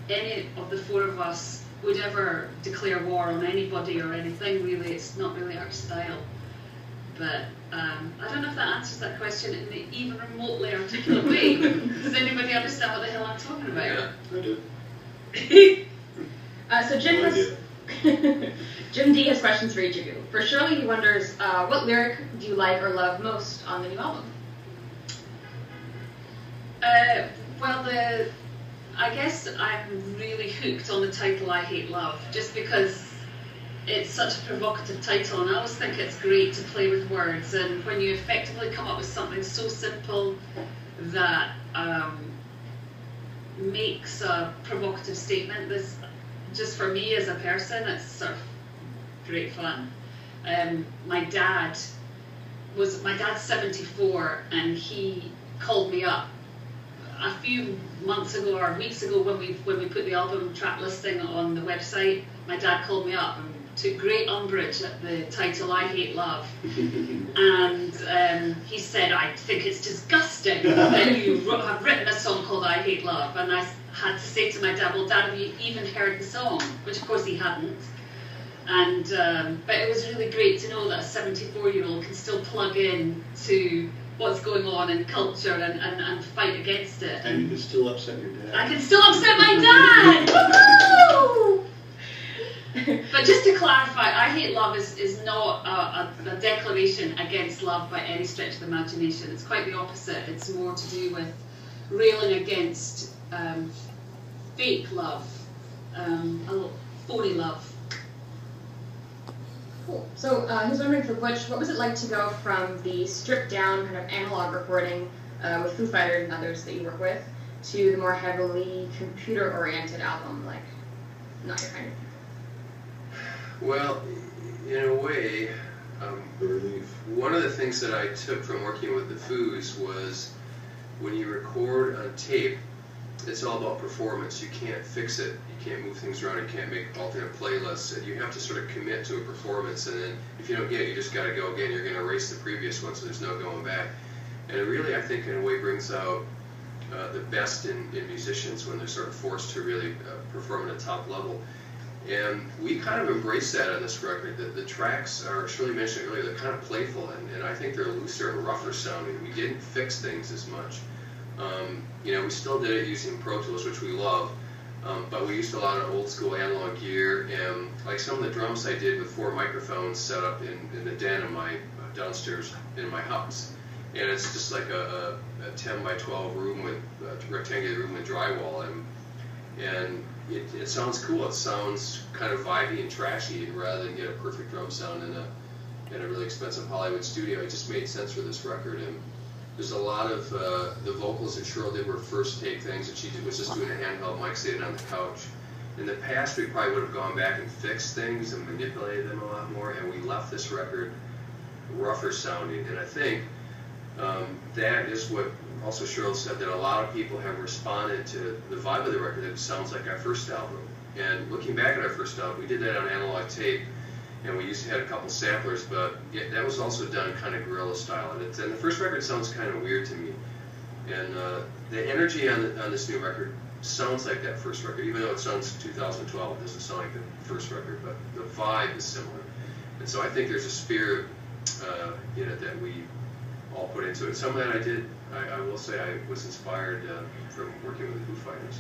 any of the four of us would ever declare war on anybody or anything, really. It's not really our style. But I don't know if that answers that question in an even remotely articulate way. Does anybody understand what the hell I'm talking about? Yeah, I do. So Jim Jim D has questions for each of you. For Shirley, he wonders, what lyric do you like or love most on the new album? Well, I guess I'm really hooked on the title I Hate Love, just because it's such a provocative title, and I always think it's great to play with words, and when you effectively come up with something so simple that makes a provocative statement, this, just for me as a person, it's sort of great fun. My dad's 74, and he called me up a few months ago or weeks ago when we put the album track listing on the website. My dad called me up and took great umbrage at the title I Hate Love, and he said, I think it's disgusting that you have written a song called I Hate Love. And I had to say to my dad, well, Dad, have you even heard the song? Which of course he hadn't. And but it was really great to know that a 74-year-old can still plug in to what's going on in culture and fight against it. And you can still upset your dad. I can still upset my dad! Woohoo! But just to clarify, I Hate Love is not a declaration against love by any stretch of the imagination. It's quite the opposite. It's more to do with railing against fake love, phony love. Cool. So he's wondering for Butch, what was it like to go from the stripped down kind of analog recording with Foo Fighters and others that you work with to the more heavily computer-oriented album, like Not Your Kind of? Well, in a way, one of the things that I took from working with the Foos was when you record on tape, it's all about performance. You can't fix it. You can't move things around. You can't make alternate playlists. And you have to sort of commit to a performance. And then if you don't get it, you just got to go again. You're going to erase the previous one, so there's no going back. And it really, I think, in a way brings out the best in musicians when they're sort of forced to really perform at a top level. And we kind of embrace that on this record. The tracks are, Shirley mentioned earlier, they're kind of playful, and I think they're looser and rougher sounding. We didn't fix things as much. You know, we still did it using Pro Tools, which we love, but we used a lot of old school analog gear, and like some of the drums I did with 4 microphones set up in the den of my downstairs in my house. And it's just like a 10 by 12 room with rectangular room with drywall, and it sounds cool. It sounds kind of vibey and trashy rather than get a perfect drum sound in a really expensive Hollywood studio. It just made sense for this record. And there's a lot of the vocals that Cheryl did were first take things, and she was just doing a handheld mic sitting on the couch. In the past, we probably would have gone back and fixed things and manipulated them a lot more, and we left this record rougher sounding. And I think that is what also Cheryl said, that a lot of people have responded to the vibe of the record. It sounds like our first album. And looking back at our first album, we did that on analog tape, and we used to have a couple samplers, but that was also done kind of guerrilla style. And the first record sounds kind of weird to me. And the energy on this new record sounds like that first record, even though it sounds 2012. It doesn't sound like the first record, but the vibe is similar. And so I think there's a spirit in it that we all put into it. Some of that I will say I was inspired from working with the Foo Fighters.